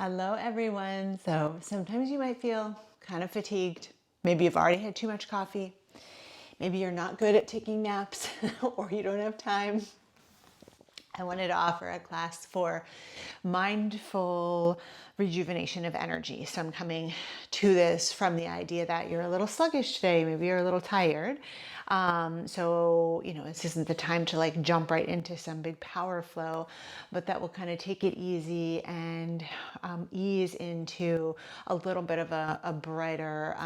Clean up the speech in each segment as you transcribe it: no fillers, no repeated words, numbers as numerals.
Hello, everyone. So sometimes you might feel kind of fatigued. Maybe you've already had too much coffee. Maybe you're not good at taking naps or you don't have time. I wanted to offer a class for mindful rejuvenation of energy. So I'm coming to this from the idea that you're a little sluggish today, maybe you're a little tired. This isn't the time to like jump right into some big power flow, but that will kind of take it easy and ease into a little bit of a brighter,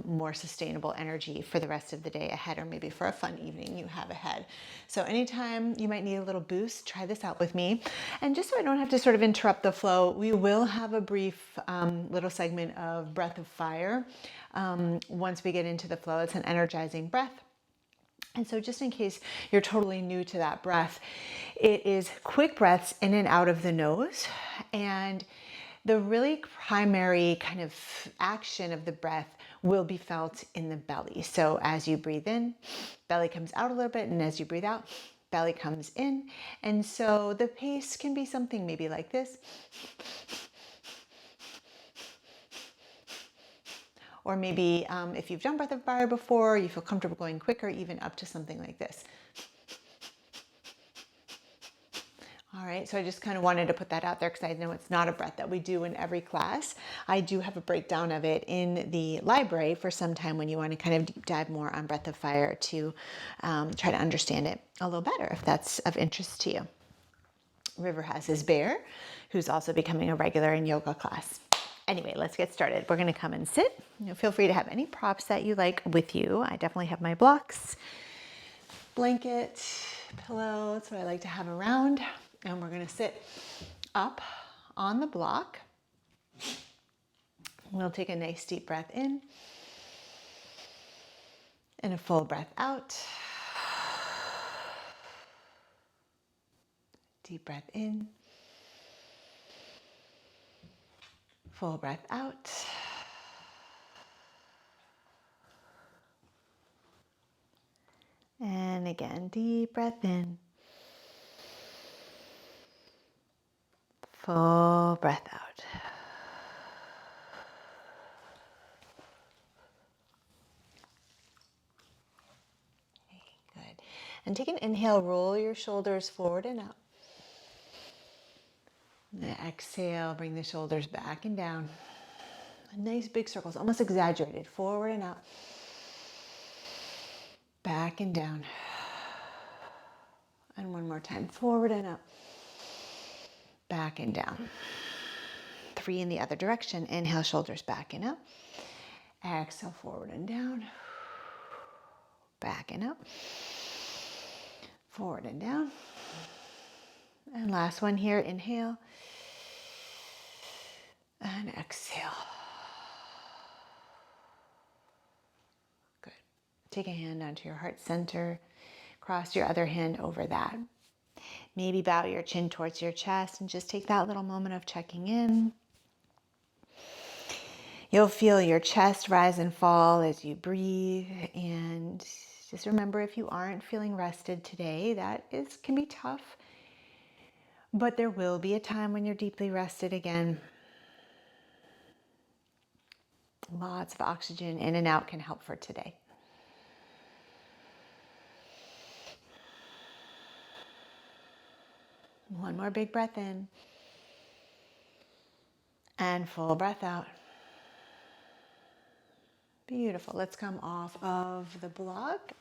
more sustainable energy for the rest of the day ahead, or maybe for a fun evening you have ahead. So anytime you might need a little boost, try this out with me. And just so I don't have to sort of interrupt the flow, we will have a brief little segment of breath of fire. Once we get into the flow, it's an energizing breath. And so just in case you're totally new to that breath, it is quick breaths in and out of the nose. And the really primary kind of action of the breath will be felt in the belly. So as you breathe in, belly comes out a little bit, and as you breathe out, belly comes in. And so the pace can be something maybe like this. Or maybe if you've done breath of fire before, you feel comfortable going quicker, even up to something like this. All right, so I just kind of wanted to put that out there because I know it's not a breath that we do in every class. I do have a breakdown of it in the library for some time when you want to kind of deep dive more on breath of fire to try to understand it a little better if that's of interest to you. River has his bear, who's also becoming a regular in yoga class. Anyway, let's get started. We're going to come and sit. Feel free to have any props that you like with you. I definitely have my blocks, blanket, pillow. That's what I like to have around. And we're going to sit up on the block. We'll take a nice deep breath in and a full breath out. Deep breath in. Full breath out. And again, deep breath in. Full breath out. Okay, good. And take an inhale, roll your shoulders forward and up. And exhale, bring the shoulders back and down. Nice big circles, almost exaggerated, forward and up. Back and down. And one more time, forward and up. Back and down. 3 in the other direction. Inhale, shoulders back and up. Exhale, forward and down. Back and up. Forward and down. And last one here, inhale. And exhale. Good. Take a hand onto your heart center. Cross your other hand over that. Maybe bow your chin towards your chest and just take that little moment of checking in. You'll feel your chest rise and fall as you breathe. And just remember, if you aren't feeling rested today, can be tough. But there will be a time when you're deeply rested again. Lots of oxygen in and out can help for today. One more big breath in. And full breath out. Beautiful. Let's come off of the block.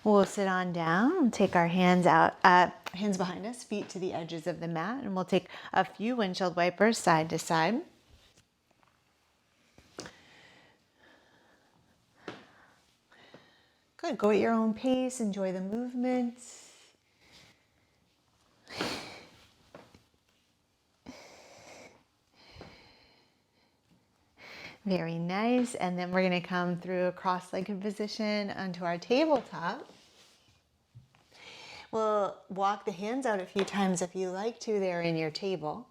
We'll sit on down, take our hands out, hands behind us, feet to the edges of the mat, and we'll take a few windshield wipers side to side. Good. Go at your own pace. Enjoy the movement. Very nice. And then we're going to come through a cross-legged position onto our tabletop. We'll walk the hands out a few times if you like to there in your table.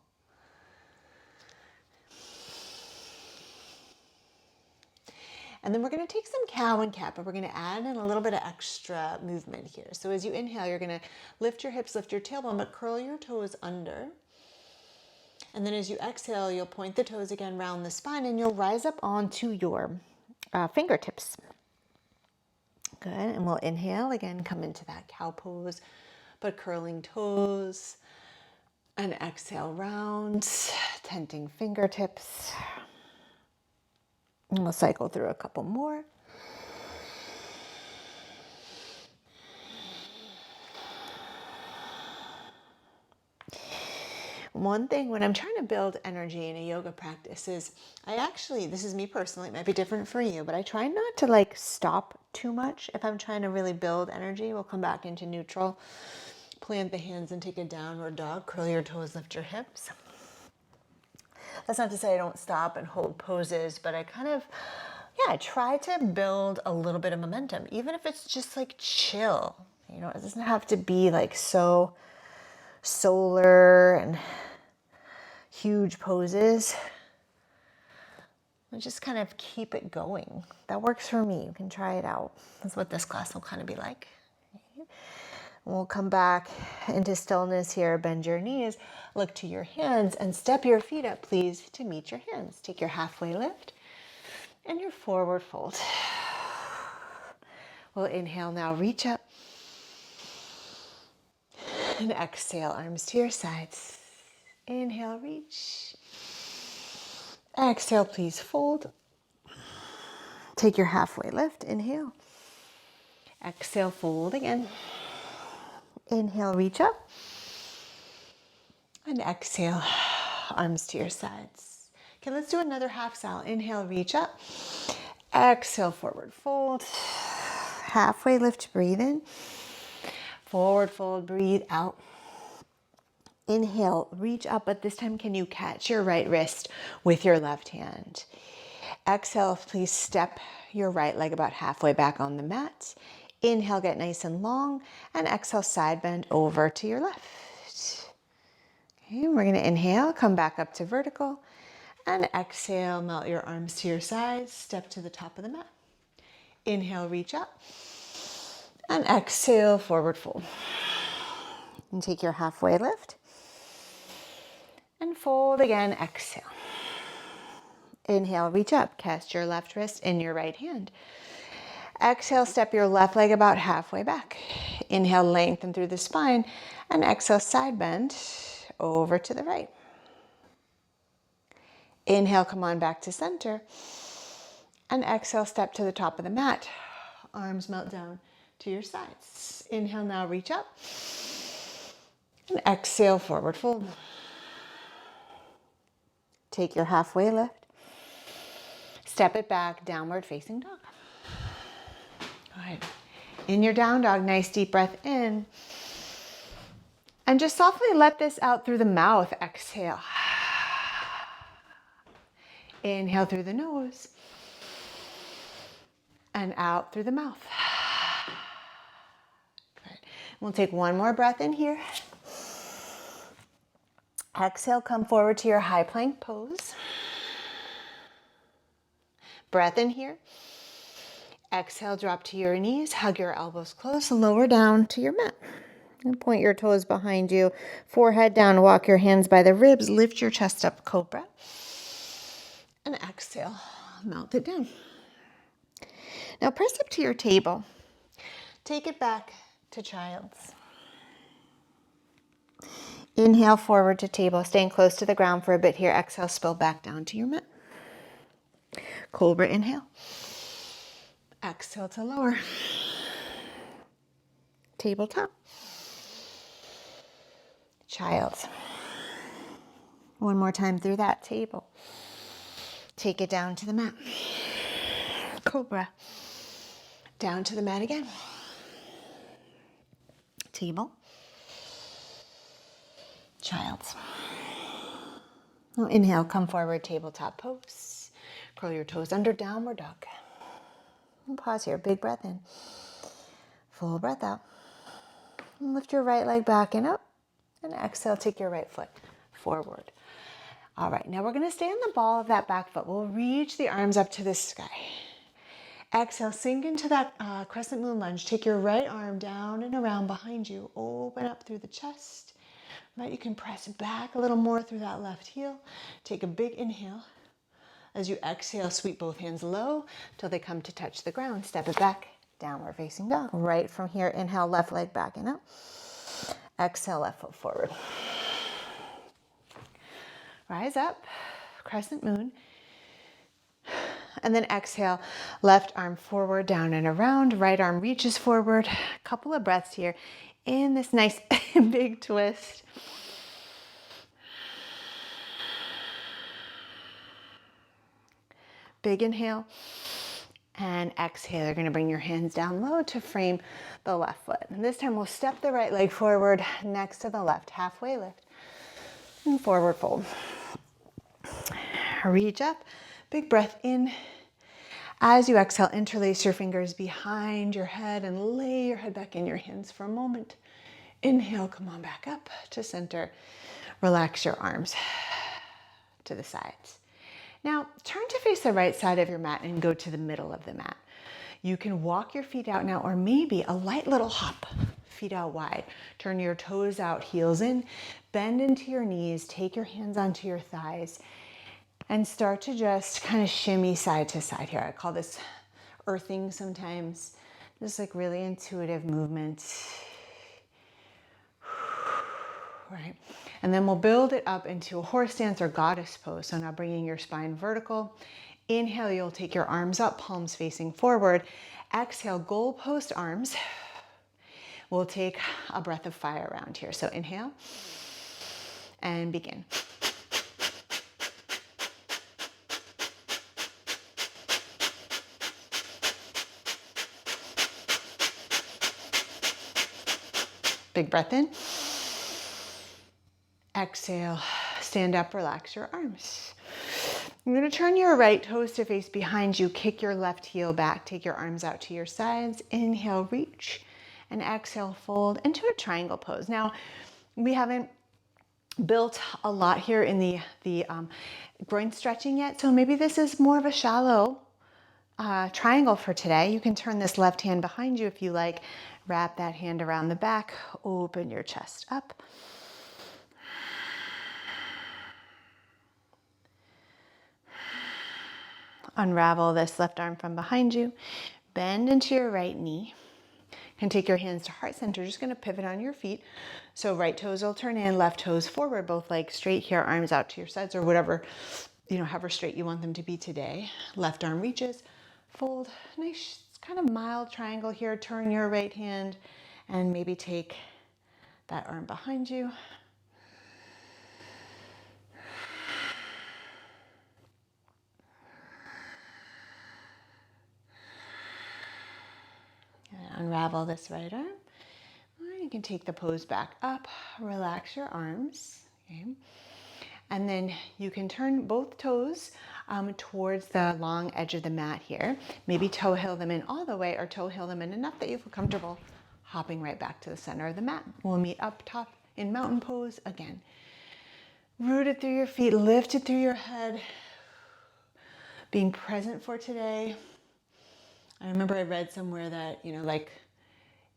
And then we're going to take some cow and cat, but we're going to add in a little bit of extra movement here. So as you inhale, you're going to lift your hips, lift your tailbone, but curl your toes under. And then as you exhale, you'll point the toes again round the spine and you'll rise up onto your fingertips. Good. And we'll inhale again, come into that cow pose, but curling toes. And exhale, round, tenting fingertips. And we'll cycle through a couple more. One thing when I'm trying to build energy in a yoga practice is this is me personally, it might be different for you, but I try not to like stop too much. If I'm trying to really build energy, we'll come back into neutral. Plant the hands and take a downward dog. Curl your toes, lift your hips. That's not to say I don't stop and hold poses, but I I try to build a little bit of momentum, even if it's just like chill. You know, it doesn't have to be like so solar and huge poses. And just kind of keep it going. That works for me. You can try it out. That's what this class will kind of be like. We'll come back into stillness here. Bend your knees, look to your hands, and step your feet up, please, to meet your hands. Take your halfway lift and your forward fold. We'll inhale now, reach up. And exhale, arms to your sides. Inhale, reach. Exhale, please fold. Take your halfway lift, inhale. Exhale, fold again. Inhale, reach up. And exhale, arms to your sides. Okay, let's do another half cell. Inhale, reach up. Exhale, forward fold. Halfway lift, breathe in. Forward fold, breathe out. Inhale, reach up, but this time can you catch your right wrist with your left hand? Exhale, please step your right leg about halfway back on the mat. Inhale, get nice and long, and exhale, side bend over to your left. Okay, we're gonna inhale, come back up to vertical, and exhale, melt your arms to your sides, step to the top of the mat. Inhale, reach up, and exhale, forward fold. And take your halfway lift, and fold again, exhale. Inhale, reach up, cast your left wrist in your right hand. Exhale, step your left leg about halfway back. Inhale, lengthen through the spine, and exhale, side bend over to the right. Inhale, come on back to center, and exhale, step to the top of the mat. Arms melt down to your sides. Inhale, now reach up, and exhale, forward fold. Take your halfway lift, step it back, downward facing dog. Good. In your down dog, nice deep breath in. And just softly let this out through the mouth. Exhale. Inhale through the nose. And out through the mouth. Good. We'll take one more breath in here. Exhale, come forward to your high plank pose. Breath in here. Exhale, drop to your knees, hug your elbows close, lower down to your mat. And point your toes behind you, forehead down, walk your hands by the ribs, lift your chest up, cobra. And exhale, melt it down. Now press up to your table. Take it back to child's. Inhale forward to table, staying close to the ground for a bit here. Exhale, spill back down to your mat. Cobra, inhale. Exhale to lower. Tabletop. Child. One more time through that table. Take it down to the mat. Cobra. Down to the mat again. Table. Child. Now inhale, come forward, tabletop pose. Curl your toes under, downward dog. And pause here, big breath in. Full breath out. And lift your right leg back and up. And exhale, take your right foot forward. All right, now we're gonna stay on the ball of that back foot. We'll reach the arms up to the sky. Exhale, sink into that crescent moon lunge. Take your right arm down and around behind you. Open up through the chest. right? You can press back a little more through that left heel. Take a big inhale. As you exhale, sweep both hands low till they come to touch the ground. Step it back, downward facing dog. Right from here, inhale, left leg back and up. Exhale, left foot forward. Rise up, crescent moon. And then exhale, left arm forward, down and around. Right arm reaches forward. A couple of breaths here in this nice big twist. Big inhale and exhale. You're going to bring your hands down low to frame the left foot. And this time we'll step the right leg forward next to the left. Halfway lift and forward fold. Reach up. Big breath in. As you exhale, interlace your fingers behind your head and lay your head back in your hands for a moment. Inhale, come on back up to center. Relax your arms to the sides. Now, turn to face the right side of your mat and go to the middle of the mat. You can walk your feet out now, or maybe a light little hop, feet out wide. Turn your toes out, heels in, bend into your knees, take your hands onto your thighs, and start to just kind of shimmy side to side here. I call this earthing sometimes, just like really intuitive movement. Right. And then we'll build it up into a horse stance or goddess pose. So now bringing your spine vertical. Inhale, you'll take your arms up, palms facing forward. Exhale, goalpost arms. We'll take a breath of fire around here. So inhale and begin. Big breath in. Exhale, stand up, relax your arms. You're going to turn your right toes to face behind you, kick your left heel back, take your arms out to your sides. Inhale, reach, and exhale, fold into a triangle pose. Now, we haven't built a lot here in the groin stretching yet, so maybe this is more of a shallow triangle for today. You can turn this left hand behind you if you like. Wrap that hand around the back, open your chest up. Unravel this left arm from behind you. Bend into your right knee. You can take your hands to heart center. Just going to pivot on your feet. So right toes will turn in, left toes forward, both legs straight here, arms out to your sides or whatever, however straight you want them to be today. Left arm reaches, fold. Nice kind of mild triangle here. Turn your right hand and maybe take that arm behind you. Unravel this right arm. You can take the pose back up, relax your arms. Okay. And then you can turn both toes towards the long edge of the mat here. Maybe toe heel them in all the way or toe heel them in enough that you feel comfortable hopping right back to the center of the mat. We'll meet up top in mountain pose again. Rooted through your feet, lifted through your head. Being present for today. I remember I read somewhere that,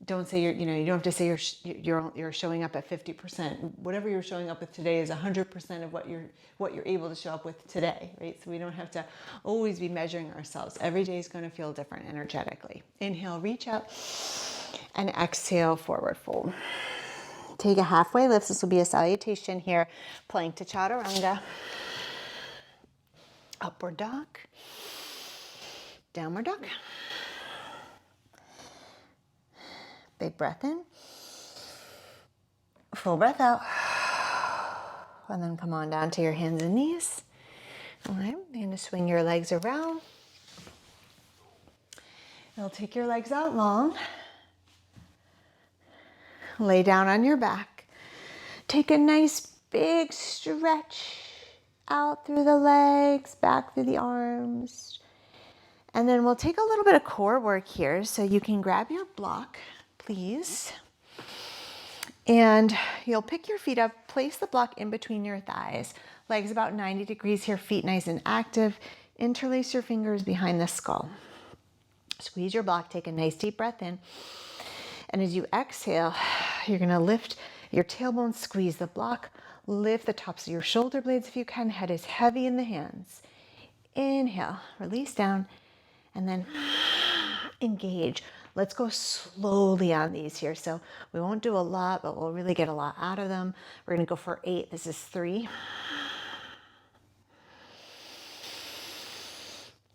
don't say you don't have to say you're showing up at 50%. Whatever you're showing up with today is 100% of what you're able to show up with today, right? So we don't have to always be measuring ourselves. Every day is going to feel different energetically. Inhale, reach up, and exhale, forward fold. Take a halfway lift. This will be a salutation here. Plank to chaturanga. Upward dog. Downward dog. Big breath in. Full breath out. And then come on down to your hands and knees. All right, you're going to swing your legs around. You'll take your legs out long. Lay down on your back. Take a nice big stretch out through the legs, back through the arms. And then we'll take a little bit of core work here. So you can grab your block, please. And you'll pick your feet up, place the block in between your thighs. Legs about 90 degrees here, feet nice and active. Interlace your fingers behind the skull. Squeeze your block, take a nice deep breath in. And as you exhale, you're gonna lift your tailbone, squeeze the block, lift the tops of your shoulder blades if you can, head is heavy in the hands. Inhale, release down, and then engage. Let's go slowly on these here. So we won't do a lot, but we'll really get a lot out of them. We're gonna go for 8, this is 3.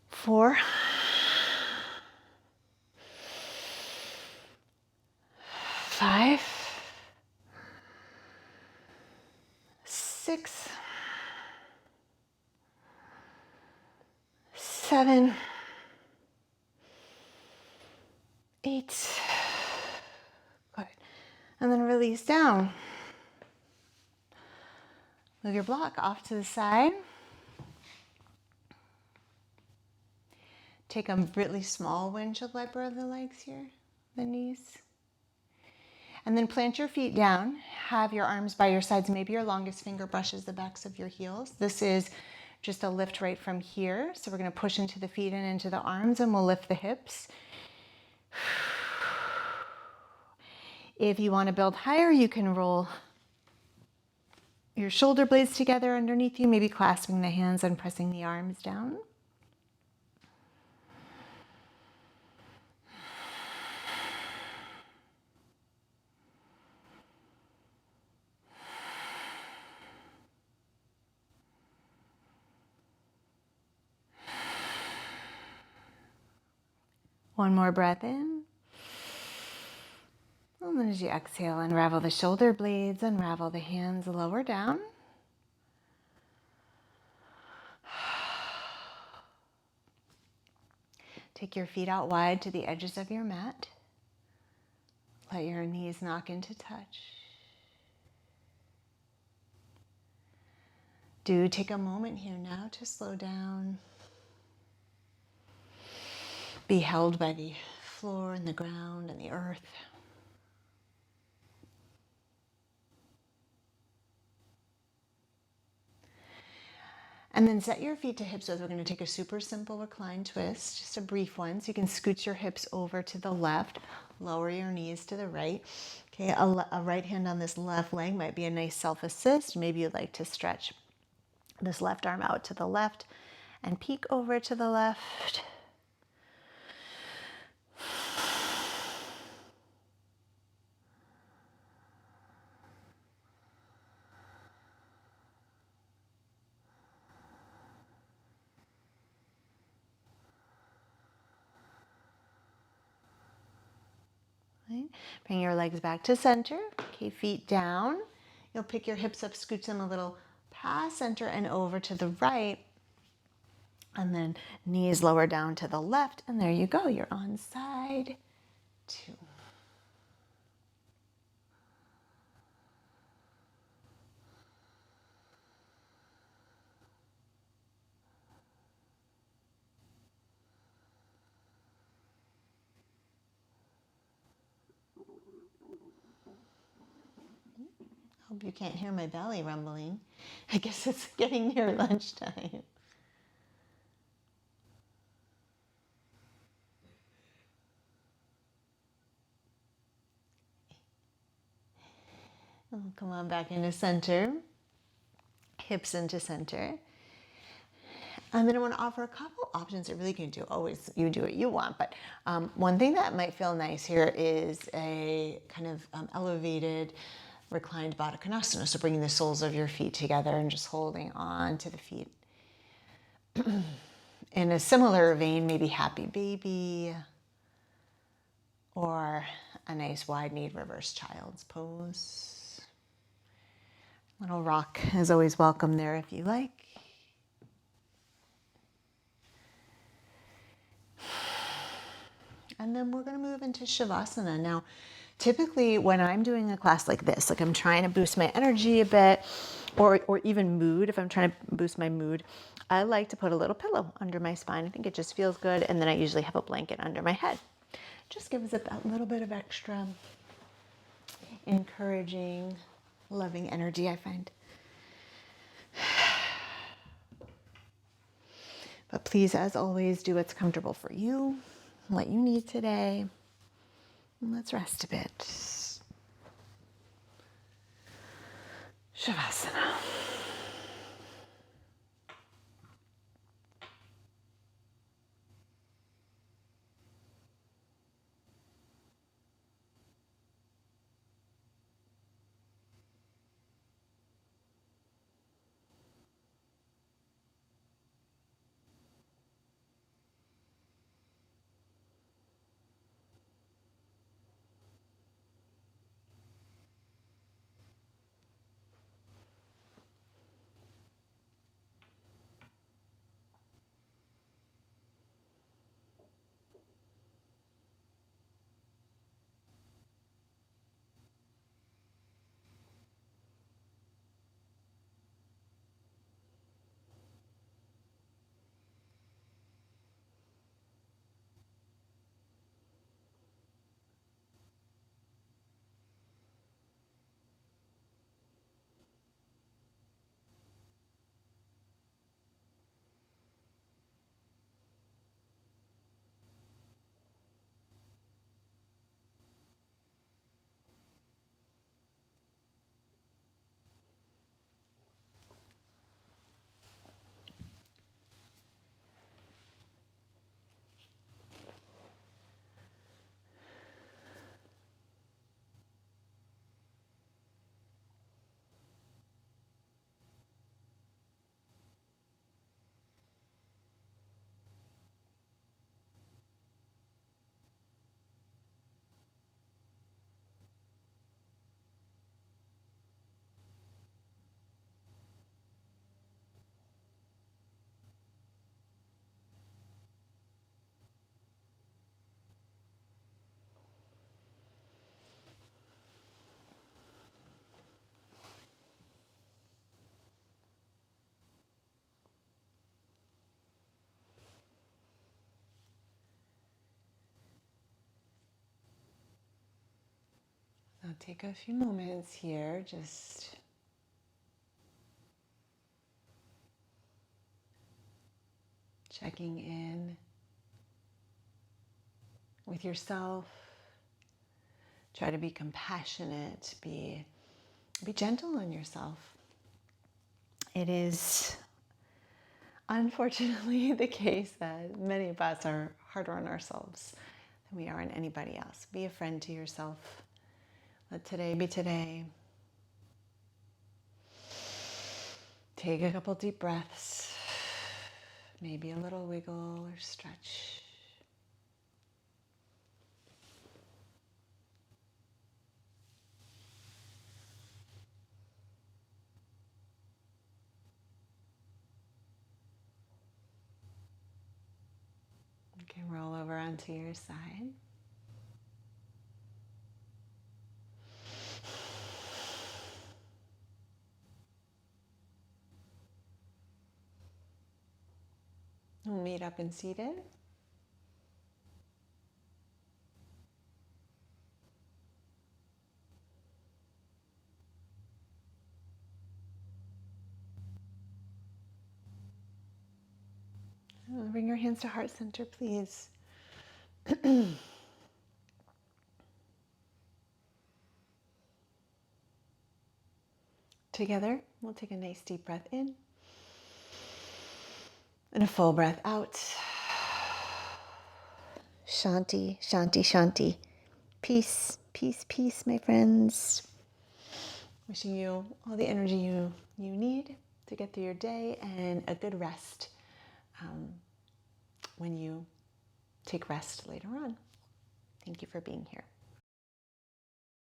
4. 5. 6. 7. 8. Good. And then release down. Move your block off to the side. Take a really small windshield wiper of the legs here, the knees. And then plant your feet down. Have your arms by your sides. Maybe your longest finger brushes the backs of your heels. This is just a lift right from here. So we're going to push into the feet and into the arms, and we'll lift the hips. If you want to build higher, you can roll your shoulder blades together underneath you, maybe clasping the hands and pressing the arms down. One more breath in. And then as you exhale, unravel the shoulder blades, unravel the hands, lower down. Take your feet out wide to the edges of your mat. Let your knees knock into touch. Do take a moment here now to slow down. Be held by the floor and the ground and the earth. And then set your feet to hips width. We're going to take a super simple recline twist, just a brief one. So you can scoot your hips over to the left, lower your knees to the right. Okay, a right hand on this left leg might be a nice self-assist. Maybe you'd like to stretch this left arm out to the left and peek over to the left. Right. Bring your legs back to center. Okay, feet down. You'll pick your hips up, scooch them a little past center and over to the right. And then knees lower down to the left. And there you go. You're on side 2. Hope you can't hear my belly rumbling. I guess it's getting near lunchtime. Come on back into center. Hips into center. And then I want to offer a couple options that really can do. Always you do what you want, but one thing that might feel nice here is a kind of elevated reclined Baddha Konasana. So bringing the soles of your feet together and just holding on to the feet. In a similar vein, maybe Happy Baby or a nice wide-kneed reverse child's pose. Little rock is always welcome there if you like. And then we're going to move into Shavasana. Now, typically when I'm doing a class like this, like I'm trying to boost my energy a bit, or even mood, if I'm trying to boost my mood, I like to put a little pillow under my spine. I think it just feels good. And then I usually have a blanket under my head. Just gives it that little bit of extra encouraging, loving energy, I find. But please, as always, do what's comfortable for you, what you need today. And let's rest a bit. Shavasana. Now take a few moments here, just checking in with yourself. Try to be compassionate, be gentle on yourself. It is unfortunately the case that many of us are harder on ourselves than we are on anybody else. Be a friend to yourself. Let today be today. Take a couple deep breaths. Maybe a little wiggle or stretch. You can roll over onto your side. We'll meet up and seated. Bring your hands to heart center, please. Together, we'll take a nice deep breath in and a full breath out. Shanti, shanti, shanti. Peace, peace, peace, my friends. Wishing you all the energy you need to get through your day and a good rest when you take rest later on. Thank you for being here.